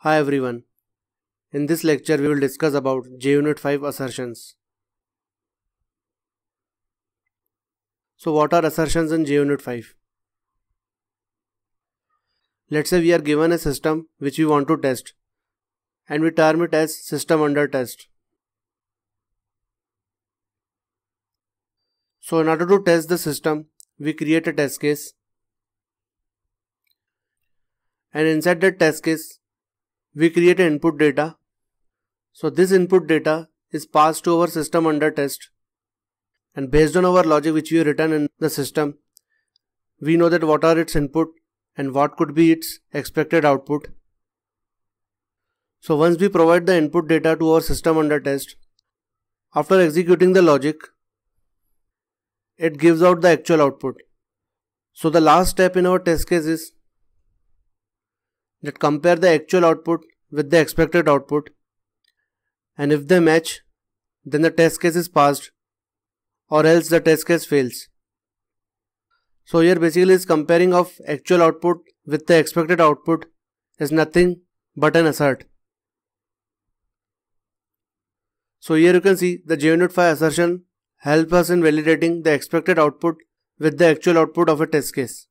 Hi everyone. In this lecture we will discuss about JUnit 5 assertions. So what are assertions in JUnit 5? Let's say we are given a system which we want to test and we term it as system under test. So in order to test the system, we create a test case, and inside that test case we create an input data. So this input data is passed to our system under test, and based on our logic which we have written in the system, we know that what are its input and what could be its expected output. So once we provide the input data to our system under test, after executing the logic, it gives out the actual output. So the last step in our test case is that compare the actual output with the expected output, and if they match, then the test case is passed, or else the test case fails. So here basically is comparing of actual output with the expected output is nothing but an assert. So here you can see the JUnit 5 assertion helps us in validating the expected output with the actual output of a test case.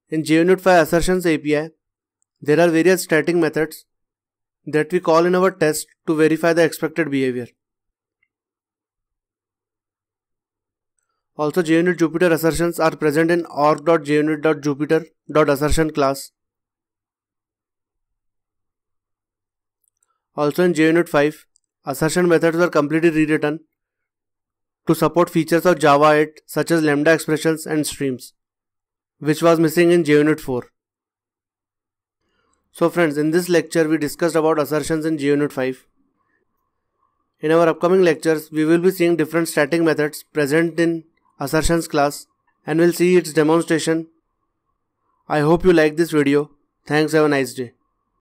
In JUnit 5 assertions API, there are various static methods that we call in our test to verify the expected behavior. Also, JUnit Jupyter assertions are present in org.junit.jupyter.assertion class. Also in JUnit 5, assertion methods were completely rewritten to support features of Java 8 such as lambda expressions and streams, which was missing in JUnit 4. So friends, in this lecture we discussed about assertions in JUnit 5. In our upcoming lectures, we will be seeing different static methods present in assertions class and we'll see its demonstration. I hope you like this video. Thanks, have a nice day.